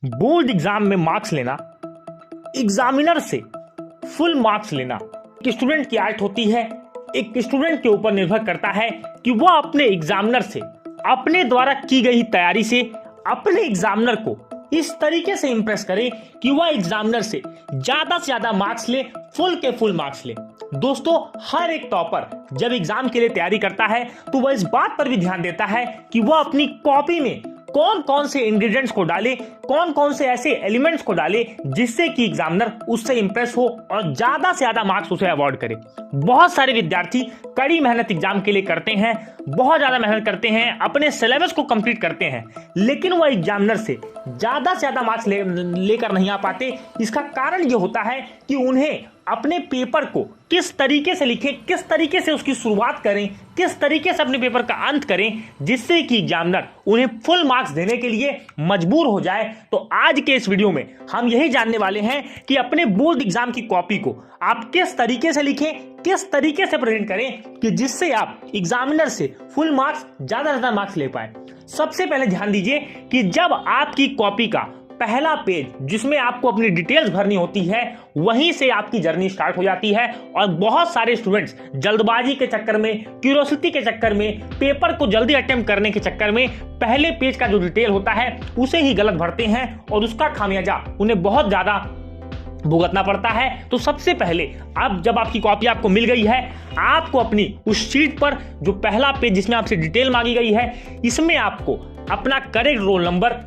Board exam में marks लेना, examiner से फुल मार्क्स लेना एक स्टूडेंट की आर्ट होती है। एक स्टूडेंट के ऊपर निर्भर करता है कि वह अपने एग्जामिनर से, अपने द्वारा की गई तैयारी से अपने एग्जामिनर को इस तरीके से इंप्रेस करे कि वह एग्जामिनर से ज्यादा मार्क्स ले, फुल के फुल मार्क्स ले। दोस्तों, हर एक टॉपर जब एग्जाम के लिए तैयारी करता है तो वह इस बात पर भी ध्यान देता है कि वह अपनी कॉपी में कौन कौन से इंग्रेडिएंट्स को डाले, कौन कौन से ऐसे एलिमेंट्स को डाले जिससे कि एग्जामिनर उससे इंप्रेस हो और ज्यादा से ज्यादा मार्क्स उसे अवॉर्ड करे। बहुत सारे विद्यार्थी कड़ी मेहनत एग्जाम के लिए करते हैं, बहुत ज्यादा मेहनत करते हैं, अपने सिलेबस को कंप्लीट करते हैं, लेकिन वह एग्जामिनर से ज्यादा मार्क्स लेकर नहीं आ पाते। इसका कारण यह होता है कि उन्हें अपने पेपर को किस तरीके से लिखें, किस तरीके से उसकी शुरुआत करें, किस तरीके से अपने पेपर का अंत करें जिससे कि एग्जामिनर उन्हें फुल मार्क्स देने के लिए मजबूर हो जाए। तो आज के इस वीडियो में हम यही जानने वाले हैं कि अपने बोर्ड एग्जाम की कॉपी को आप किस तरीके से लिखें, किस तरीके से प्रेजेंट करें कि जिससे आप एग्जामिनर से फुल मार्क्स, ज्यादा मार्क्स ले पाए। सबसे पहले ध्यान दीजिए कि जब आपकी कॉपी का पहला पेज जिसमें आपको अपनी डिटेल्स भरनी होती है, वहीं से आपकी जर्नी स्टार्ट हो जाती है। और बहुत सारे स्टूडेंट्स जल्दबाजी के चक्कर में, क्यूरियोसिटी के चक्कर में, पेपर को जल्दी अटेम्प्ट करने के चक्कर में पहले पेज का जो डिटेल होता है उसे ही गलत भरते हैं और उसका खामियाजा उन्हें बहुत ज्यादा भुगतना पड़ता है। तो सबसे पहले अब जब आपकी कॉपी आपको मिल गई है, आपको अपनी उस शीट पर जो पहला पेज जिसमें आपसे डिटेल मांगी गई है, इसमें आपको अपना करेक्ट रोल नंबर,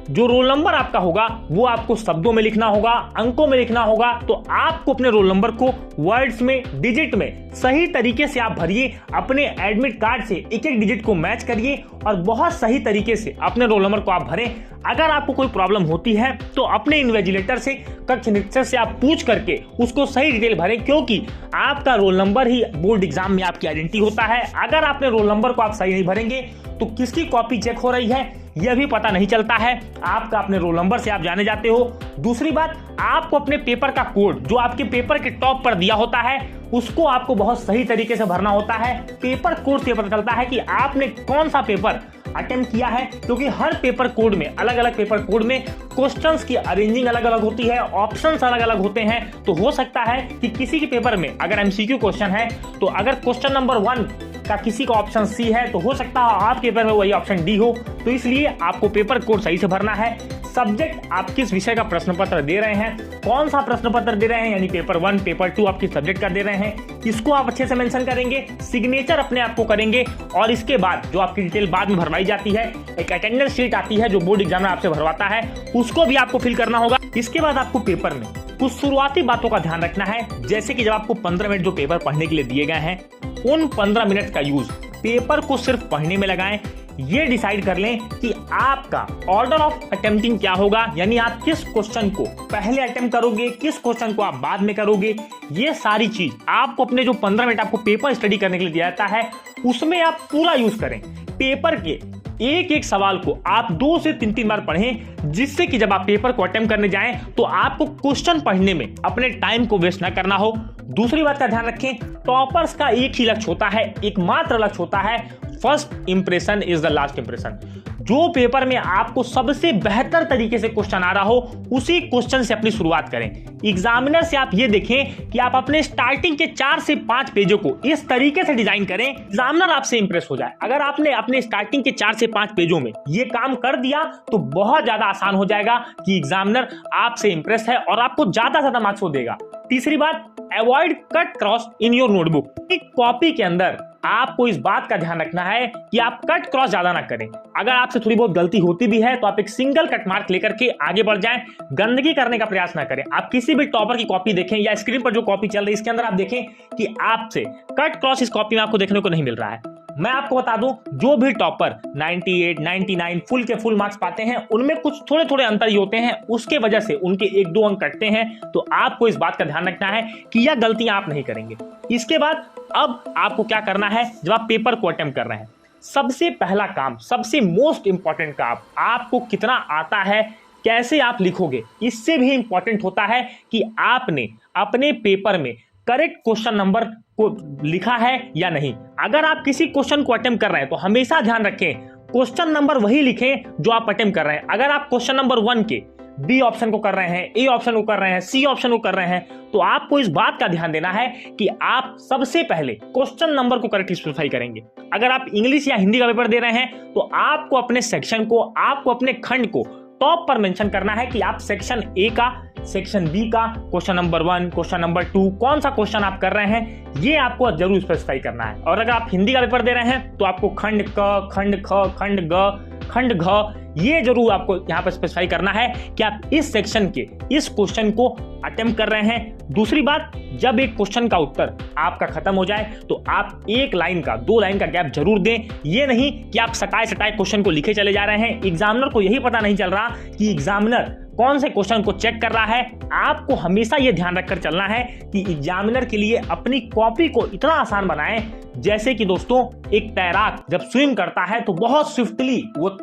जो रोल नंबर आपका होगा वो आपको शब्दों में लिखना होगा, अंकों में लिखना होगा। तो आपको अपने रोल नंबर को वर्ड्स में, डिजिट में सही तरीके से आप भरिए। अपने एडमिट कार्ड से एक एक डिजिट को मैच करिए और बहुत सही तरीके से अपने रोल नंबर को आप भरें। अगर आपको कोई प्रॉब्लम होती है तो अपने इन्विजिलेटर से, कक्ष निरीक्षक से आप पूछ करके उसको सही डिटेल भरें, क्योंकि आपका रोल नंबर ही बोर्ड एग्जाम में आपकी आइडेंटिटी होता है। अगर अपने रोल नंबर को आप सही नहीं भरेंगे तो किसकी कॉपी चेक हो रही है यह भी पता नहीं चलता है। आपका अपने रोल नंबर से आप जाने जाते हो। दूसरी बात, आपको अपने पेपर का कोड जो आपके पेपर के टॉप पर दिया होता है उसको आपको बहुत सही तरीके से भरना होता है। पेपर कोड से पता चलता है कि आपने कौन सा पेपर अटेम्प्ट किया है, क्योंकि हर पेपर कोड में, अलग अलग पेपर कोड में क्वेश्चंस की अरेंजिंग अलग अलग होती है, ऑप्शंस अलग अलग होते हैं। तो हो सकता है कि किसी के पेपर में अगर एमसीक्यू क्वेश्चन है तो अगर क्वेश्चन नंबर 1 का किसी का ऑप्शन सी है तो हो सकता है आपके पेपर में वही ऑप्शन डी हो। तो इसलिए आपको पेपर कोड सही से भरना है। सब्जेक्ट, आप किस विषय का प्रश्न पत्र दे रहे हैं, कौन सा प्रश्न पत्र दे रहे हैं, यानी पेपर 1, पेपर 2 आप किस सब्जेक्ट का दे रहे हैं, इसको आप अच्छे से मेंशन करेंगे। सिग्नेचर अपने आप को करेंगे और इसके बाद जो आपकी डिटेल बाद में भरवाई जाती है, एक अटेंडेंस शीट आती है जो बोर्ड एग्जामिनर आपसे भरवाता है, उसको भी आपको फिल करना होगा। इसके बाद आपको पेपर में कुछ शुरुआती बातों का ध्यान रखना है, जैसे कि जब आपको 15 मिनट जो पेपर पढ़ने के लिए दिए गए हैं, उन 15 मिनट का यूज पेपर को सिर्फ पढ़ने में लगाएं। ये डिसाइड कर लें कि आपका ऑर्डर ऑफ अटेम्प्टिंग क्या होगा, यानी आप किस क्वेश्चन को पहले अटेम्प्ट करोगे, किस क्वेश्चन को आप बाद में करोगे। ये सारी चीज आपको अपने जो 15 मिनट आपको पेपर स्टडी करने के लिए दिया जाता है उसमें आप पूरा यूज करें। पेपर के एक एक सवाल को आप 2 से 3 बार पढ़ें, जिससे कि जब आप पेपर को अटेम्प्ट करने जाएं तो आपको क्वेश्चन पढ़ने में अपने टाइम को वेस्ट ना करना हो। दूसरी बात का ध्यान रखें, टॉपर्स का एक ही लक्ष्य होता है, एकमात्र लक्ष्य होता है, first impression is the last impression. जो पेपर में आपको सबसे बेहतर तरीके से क्वेश्चन आ रहा हो उसी क्वेश्चन से अपनी शुरुआत करें। एग्जामिनर से आप ये देखें कि आप अपने स्टार्टिंग के 4 से 5 पेजों को इस तरीके से डिजाइन करें, एग्जामिनर आपसे इंप्रेस हो जाए। अगर आपने अपने स्टार्टिंग के 4 से 5 पेजों में ये काम कर दिया तो बहुत ज्यादा आसान हो जाएगा कि एग्जामिनर आपसे इंप्रेस है और आपको ज्यादा मार्क्स देगा। तीसरी बात, avoid cut cross in your notebook. एक कॉपी के अंदर आपको इस बात का ध्यान रखना है कि आप कट क्रॉस ज्यादा ना करें। अगर आपसे थोड़ी बहुत गलती होती भी है तो आप एक सिंगल कट मार्क लेकर के आगे बढ़ जाएं। गंदगी करने का प्रयास ना करें। आप किसी भी टॉपर की कॉपी देखें या स्क्रीन पर जो कॉपी चल रही है इसके अंदर आप देखें कि आपसे कट क्रॉस इस कॉपी में आपको देखने को नहीं मिल रहा है। मैं आपको बता दूं, जो भी टॉपर 98, 99 फुल के फुल मार्क्स पाते हैं उनमें कुछ थोड़े अंतर ही होते हैं, उसके वजह से उनके 1-2 अंक कटते हैं। तो आपको इस बात का ध्यान रखना है कि यह गलतियां आप नहीं करेंगे। इसके बाद अब आपको क्या करना है, जब आप पेपर को अटेम्प्ट कर रहे हैं, सबसे पहला काम, सबसे मोस्ट इंपॉर्टेंट काम, आपको कितना आता है, कैसे आप लिखोगे, इससे भी इंपॉर्टेंट होता है कि आपने अपने पेपर में करेक्ट क्वेश्चन नंबर को लिखा है या नहीं। अगर आप किसी क्वेश्चन को अटेम्प्ट कर रहे हैं तो हमेशा ध्यान रखें क्वेश्चन नंबर वही लिखें जो आप अटेम्प्ट कर रहे हैं। अगर आप क्वेश्चन नंबर 1 के बी ऑप्शन को कर रहे हैं, ए ऑप्शन को कर रहे हैं, सी ऑप्शन को कर रहे हैं, तो आपको इस बात का ध्यान देना है कि आप सबसे पहले क्वेश्चन नंबर को करेक्टली स्पेसिफाई करेंगे। अगर आप इंग्लिश या हिंदी का पेपर दे रहे हैं तो आपको अपने सेक्शन को, आपको अपने खंड को टॉप पर मेंशन करना है कि आप सेक्शन ए का, सेक्शन बी का, क्वेश्चन नंबर 1, क्वेश्चन नंबर 2, कौन सा क्वेश्चन आप कर रहे हैं, ये आपको जरूर स्पेसिफाई करना है। और अगर आप हिंदी का पेपर दे रहे हैं तो आपको खंड क, खंड ख, खंड ग, खंड घ, ये जरूर आपको यहाँ पर स्पेसिफाई करना है कि आप इस सेक्शन के इस क्वेश्चन को अटेम्प्ट कर रहे हैं। दूसरी बात, जब एक क्वेश्चन का उत्तर आपका खत्म हो जाए तो आप 1 लाइन का, 2 लाइन का गैप जरूर दें। ये नहीं कि आप सटाए सटाए क्वेश्चन को लिखे चले जा रहे हैं। एग्जामिनर को यही पता नहीं चल रहा कि एग्जामिनर कौन से क्वेश्चन को चेक कर रहा है। आपको हमेशा यह ध्यान रखकर चलना है कि एग्जामिनर के लिए अपनी कॉपी को इतना आसान बनाएं जैसे कि दोस्तों एक तैराक जब स्विम करता है तो बहुत स्विफ्टली वो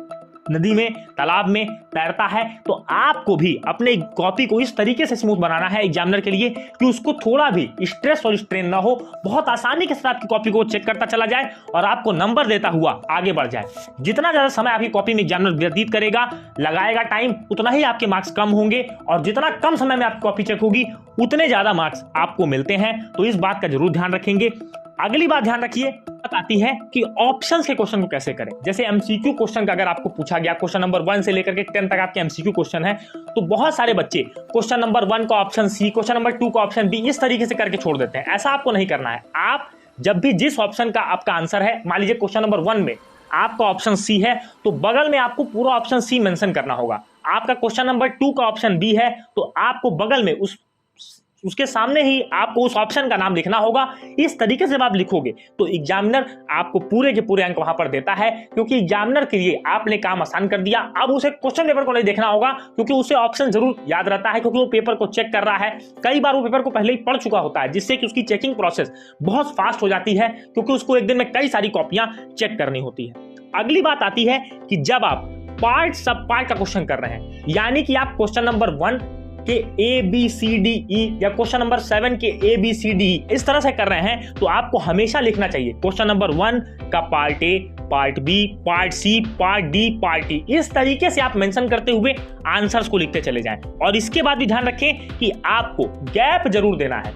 नदी में, तालाब में तैरता है, तो आपको भी अपने कॉपी को इस तरीके से स्मूथ बनाना है एग्जामिनर के लिए कि उसको थोड़ा भी स्ट्रेस और स्ट्रेन ना हो, बहुत आसानी के साथ आपकी कॉपी को चेक करता चला जाए और आपको नंबर देता हुआ आगे बढ़ जाए। जितना ज्यादा समय आपकी कॉपी में एग्जामिनर व्यतीत करेगा, लगाएगा टाइम, उतना ही आपके मार्क्स कम होंगे और जितना कम समय में आपकी कॉपी चेक होगी उतने ज्यादा मार्क्स आपको मिलते हैं। तो इस बात का जरूर ध्यान रखेंगे। अगली बात ध्यान रखिए, आती है कि ऑप्शंस के क्वेश्चन को कैसे करें। जैसे एमसीक्यू क्वेश्चन का अगर आपको पूछा गया, क्वेश्चन नंबर 1 से लेकर के 10 तक आपके एमसीक्यू क्वेश्चन है, तो बहुत सारे बच्चे क्वेश्चन नंबर 1 का ऑप्शन सी, क्वेश्चन नंबर 2 का ऑप्शन बी इस तरीके से करके छोड़ देते हैं। ऐसा आपको नहीं करना है। आप जब भी जिस ऑप्शन का आपका आंसर है, मान लीजिए क्वेश्चन नंबर 1 में आपका ऑप्शन सी है तो बगल में आपको पूरा ऑप्शन सी मेंशन करना होगा। आपका क्वेश्चन नंबर 2 का ऑप्शन बी है तो आपको बगल में उसके सामने ही आपको उस ऑप्शन का नाम लिखना होगा। इस तरीके से जब आप लिखोगे तो एग्जामिनर आपको पूरे के पूरे अंक वहां पर देता है, क्योंकि एग्जामिनर के लिए आपने काम आसान कर दिया। अब उसे क्वेश्चन पेपर को नहीं देखना होगा क्योंकि उसे ऑप्शन जरूर याद रहता है, क्योंकि वो पेपर को चेक कर रहा है। कई बार वो पेपर को पहले ही पढ़ चुका होता है, जिससे कि उसकी चेकिंग प्रोसेस बहुत फास्ट हो जाती है, क्योंकि उसको एक दिन में कई सारी कॉपियां चेक करनी होती है। अगली बात आती है कि जब आप पार्ट सब पार्ट का क्वेश्चन कर रहे हैं, यानी कि आप क्वेश्चन नंबर 1 के A B C D E या क्वेश्चन नंबर 7 के A B C D E इस तरह से कर रहे हैं, तो आपको हमेशा लिखना चाहिए क्वेश्चन नंबर 1 का part A, part B, part C, part D, part E. इस तरीके से आप मेंशन करते हुए आंसर्स को लिखते चले जाएं। और इसके बाद भी ध्यान रखें कि आपको गैप जरूर देना है।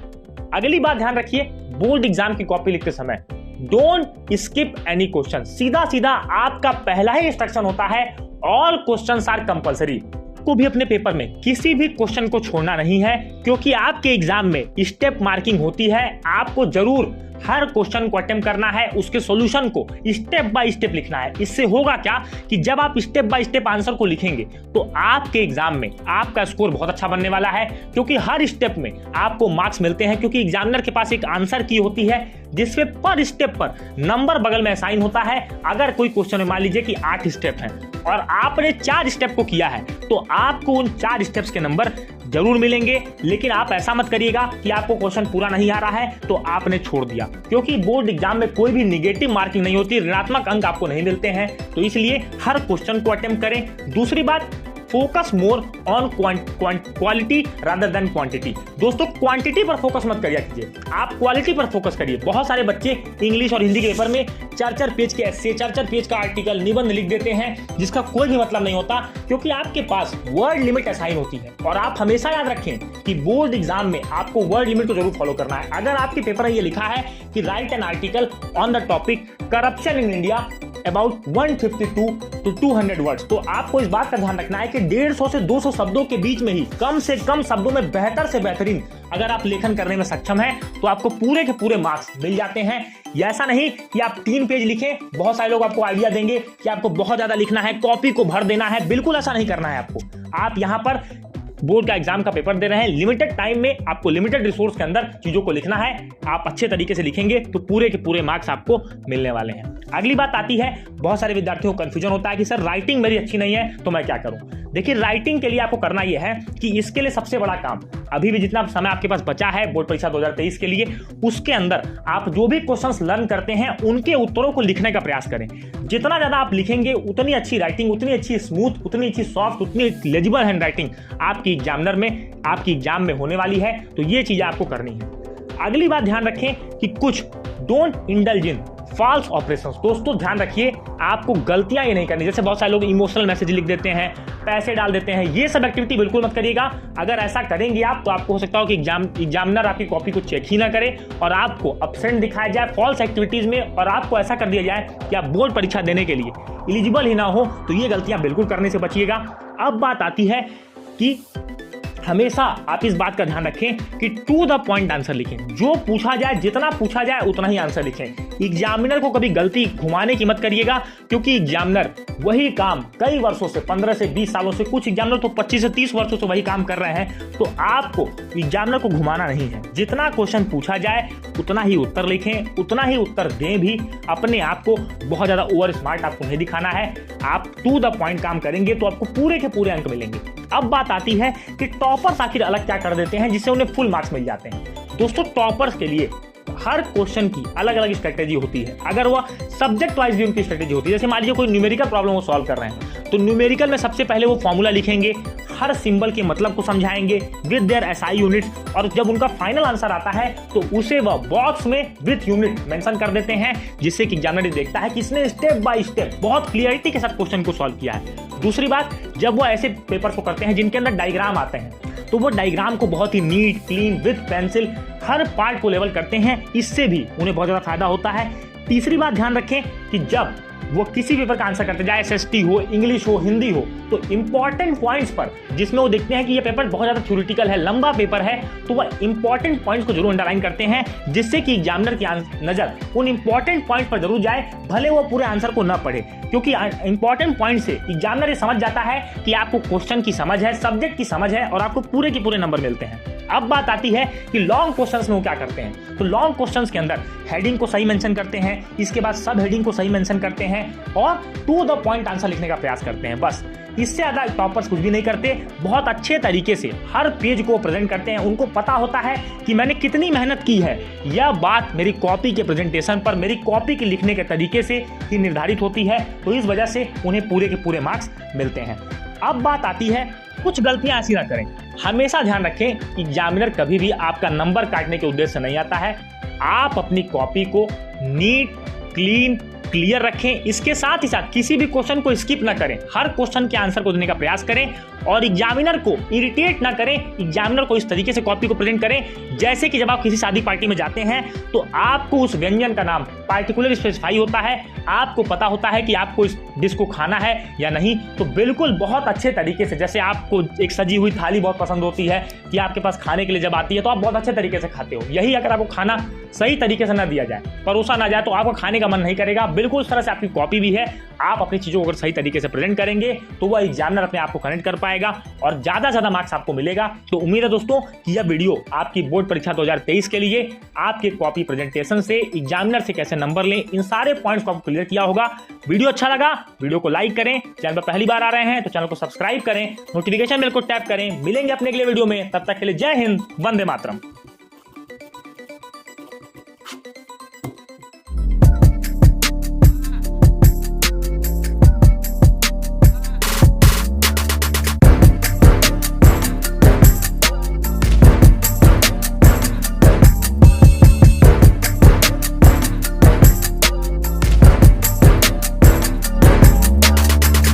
अगली बात ध्यान रखिए, बोर्ड एग्जाम की कॉपी लिखते समय डोंट स्किप एनी क्वेश्चन। सीधा सीधा आपका पहला ही इंस्ट्रक्शन होता है, ऑल क्वेश्चंस आर कंपलसरी। को भी अपने पेपर में किसी भी क्वेश्चन को छोड़ना नहीं है, क्योंकि आपके एग्जाम में स्टेप मार्किंग होती है। आपको जरूर हर क्वेश्चन को अटेम्प्ट करना है, उसके सॉल्यूशन को स्टेप बाय स्टेप लिखना है। इससे होगा क्या कि जब आप स्टेप बाय स्टेप आंसर को लिखेंगे तो आपके एग्जाम में आपका स्कोर बहुत अच्छा बनने वाला है, क्योंकि हर स्टेप में आपको मार्क्स मिलते हैं, क्योंकि एग्जामिनर के पास एक आंसर की होती है जिसपे पर स्टेप पर नंबर बगल में असाइन होता है। अगर कोई क्वेश्चन में मान लीजिए कि 8 स्टेप हैं और आपने 4 स्टेप को किया है तो आपको उन 4 स्टेप्स के नंबर जरूर मिलेंगे। लेकिन आप ऐसा मत करिएगा कि आपको क्वेश्चन पूरा नहीं आ रहा है तो आपने छोड़ दिया, क्योंकि बोर्ड एग्जाम में कोई भी नेगेटिव मार्किंग नहीं होती, ऋणात्मक अंक आपको नहीं मिलते हैं। तो इसलिए हर क्वेश्चन को अटेम्प्ट करें। दूसरी बात, focus more on quality rather than quantity. दोस्तों, क्वांटिटी पर फोकस मत करिए कीजिए, आप क्वालिटी पर फोकस करिए। बहुत सारे बच्चे इंग्लिश और हिंदी के पेपर में 4-4 पेज के एस्से, 4-4 पेज का आर्टिकल, निबंध लिख देते हैं, जिसका कोई भी मतलब नहीं होता, क्योंकि आपके पास वर्ड लिमिट असाइन होती है। और आप हमेशा याद रखें कि बोर्ड एग्जाम में आपको वर्ड लिमिट को जरूर फॉलो करना है। अगर आपके पेपर में ये लिखा है कि right an article on the topic corruption in India about 152 to 200 words, तो आपको इस बात का ध्यान रखना है कि 150 से 200 शब्दों के बीच में ही कम से कम शब्दों में बेहतर से बेहतरीन अगर आप लेखन करने में सक्षम हैं तो आपको पूरे के पूरे मार्क्स मिल जाते हैं। ये ऐसा नहीं कि आप 3 पेज लिखें। बहुत सारे लोग आपको आइडिया देंगे कि आपको बहुत ज्यादा लिखना है, कॉपी को भर देना है। बिल्कुल ऐसा नहीं करना है आपको। आप यहां पर बोर्ड का एग्जाम का पेपर दे रहे हैं, लिमिटेड टाइम में आपको लिमिटेड रिसोर्स के अंदर चीजों को लिखना है। आप अच्छे तरीके से लिखेंगे तो पूरे के पूरे मार्क्स आपको मिलने वाले हैं। अगली बात आती है, बहुत सारे विद्यार्थियों को कंफ्यूजन होता है कि सर राइटिंग मेरी अच्छी नहीं है तो मैं क्या करूं। देखिए, राइटिंग के लिए आपको करना यह है कि इसके लिए सबसे बड़ा काम, अभी भी जितना समय आपके पास बचा है बोर्ड परीक्षा 2023 के लिए, उसके अंदर आप जो भी क्वेश्चंस लर्न करते हैं उनके उत्तरों को लिखने का प्रयास करें। जितना ज्यादा आप लिखेंगे उतनी अच्छी राइटिंग, उतनी अच्छी स्मूथ, उतनी अच्छी सॉफ्ट, उतनी लेजिबल हैंड राइटिंग आपकी एग्जामिनर में, आपकी एग्जाम में होने वाली है। तो ये चीजें आपको करनी है। अगली बात ध्यान रखें कि कुछ don't indulge in false operations. दोस्तों ध्यान रखिए, आपको गलतियां ये नहीं करनी। जैसे बहुत सारे लोग इमोशनल मैसेज लिख देते हैं, पैसे डाल देते हैं, ये सब एक्टिविटी बिल्कुल मत करिएगा। अगर ऐसा करेंगे आप तो आपको हो सकता हो कि एग्जामिनर आपकी कॉपी को चेक ही ना करे और आपको एब्सेंट दिखाया जाए फॉल्स एक्टिविटीज में, और आपको ऐसा कर दिया जाए कि आप बोर्ड परीक्षा देने के लिए एलिजिबल ही ना हो। तो ये गलतियां बिल्कुल करने से बचिएगा। अब बात आती है कि हमेशा आप इस बात का ध्यान रखें कि टू द पॉइंट आंसर लिखें। जो पूछा जाए, जितना पूछा जाए उतना ही आंसर लिखें। एग्जामिनर को कभी गलती घुमाने की मत करिएगा, क्योंकि एग्जामिनर वही काम कई वर्षों से, 15 से 20 सालों से, कुछ एग्जामिनर तो 25 से 30 वर्षों से वही काम कर रहे हैं। तो आपको एग्जामिनर को घुमाना नहीं है। जितना क्वेश्चन पूछा जाए उतना ही उत्तर लिखें, उतना ही उत्तर दें भी। अपने आप को बहुत ज्यादा ओवर स्मार्ट आपको नहीं दिखाना है। आप टू द पॉइंट काम करेंगे तो आपको पूरे के पूरे अंक मिलेंगे। अब बात आती है कि टॉपर्स आखिर अलग क्या कर देते हैं जिससे उन्हें फुल मार्क्स मिल जाते हैं। दोस्तों टॉपर्स के लिए हर क्वेश्चन की अलग अलग स्ट्रेटेजी होती है। अगर वह सब्जेक्ट वाइज भी उनकी स्ट्रेटेजी होती है। जैसे मान लीजिए कोई न्यूमेरिकल प्रॉब्लम वो सॉल्व कर रहे हैं, तो न्यूमेरिकल में सबसे पहले वो फॉर्मूला लिखेंगे, हर सिंबल के मतलब को समझाएंगे विद देयर एसआई यूनिट्स, और जब उनका फाइनल आंसर आता है तो उसे वह बॉक्स में विद यूनिट मेंशन कर देते हैं, जिससे कि एग्जामिनर देखता है कि इसने स्टेप बाय स्टेप बहुत क्लियरिटी के साथ क्वेश्चन को सॉल्व किया है। दूसरी बात, जब वो ऐसे पेपर को करते हैं जिनके अंदर डायग्राम आते हैं, तो वो डायग्राम को बहुत ही नीट क्लीन विद पेंसिल हर पार्ट को लेवल करते हैं। इससे भी उन्हें बहुत ज्यादा फायदा होता है। तीसरी बात ध्यान रखें कि जब वो किसी पेपर का आंसर करते, चाहे एसएसटी हो, इंग्लिश हो, हिंदी हो, तो इंपॉर्टेंट पॉइंट्स पर जिसमें वो देखते हैं कि ये पेपर बहुत ज्यादा थ्योरेटिकल है, लंबा पेपर है, तो वह इंपॉर्टेंट पॉइंट्स को जरूर अंडरलाइन करते हैं, जिससे कि एग्जामिनर की नजर उन इंपॉर्टेंट पॉइंट्स पर जरूर जाए, भले वो पूरे आंसर को न पढ़े। क्योंकि इंपॉर्टेंट पॉइंट से एग्जामिनर ये समझ जाता है कि आपको क्वेश्चन की समझ है, सब्जेक्ट की समझ है, और आपको पूरे के पूरे नंबर मिलते हैं। अब बात आती है कि लॉन्ग क्वेश्चंस में वो क्या करते हैं। तो लॉन्ग क्वेश्चंस के अंदर हेडिंग को सही मेंशन करते हैं, इसके बाद सब हेडिंग को सही मेंशन करते हैं और टू द पॉइंट आंसर लिखने का प्रयास करते हैं। बस इससे ज्यादा टॉपर्स कुछ भी नहीं करते। बहुत अच्छे तरीके से हर पेज को प्रेजेंट करते हैं। उनको पता होता है कि मैंने कितनी मेहनत की है। यह बात मेरी कॉपी के प्रेजेंटेशन पर, मेरी कॉपी के लिखने के तरीके से ही निर्धारित होती है। तो इस वजह से उन्हें पूरे के पूरे मार्क्स मिलते हैं। अब बात आती है, कुछ गलतियां ऐसी ना करें। हमेशा ध्यान रखें, एग्जामिनर कभी भी आपका नंबर काटने के उद्देश्य से नहीं आता है। आप अपनी कॉपी को नीट क्लीन क्लियर रखें। इसके साथ ही साथ किसी भी क्वेश्चन को स्किप ना करें। हर क्वेश्चन के आंसर को देने का प्रयास करें और एग्जामिनर को इरिटेट ना करें। एग्जामिनर को इस तरीके से कॉपी को प्रेजेंट करें जैसे कि जब आप किसी शादी पार्टी में जाते हैं तो आपको उस व्यंजन का नाम पार्टिकुलर स्पेसिफाई होता है, आपको पता होता है कि आपको इस डिश को खाना है या नहीं। तो बिल्कुल बहुत अच्छे तरीके से, जैसे आपको एक सजी हुई थाली बहुत पसंद होती है कि आपके पास खाने के लिए जब आती है तो आप बहुत अच्छे तरीके से खाते हो। यही अगर आपको खाना सही तरीके से ना दिया जाए, परोसा ना जाए, तो आपको खाने का मन नहीं करेगा। बिल्कुल इस तरह से आपकी कॉपी भी है। आप अपनी चीजों को अगर सही तरीके से प्रेजेंट करेंगे तो वह एग्जामिनर अपने आप को कनेक्ट कर पाएगा और ज्यादा से ज्यादा मार्क्स आपको मिलेगा। तो उम्मीद है दोस्तों कि यह वीडियो आपकी बोर्ड परीक्षा 2023 के लिए आपके कॉपी प्रेजेंटेशन से एग्जामिनर से कैसे नंबर लें, इन सारे पॉइंट्स को आपको क्लियर किया होगा। वीडियो अच्छा लगा, वीडियो को लाइक करें। चैनल पर पहली बार आ रहे हैं तो चैनल को सब्सक्राइब करें, नोटिफिकेशन बेल को टैप करें। मिलेंगे अपने अगले वीडियो में, तब तक के लिए जय हिंद, वंदे मातरम।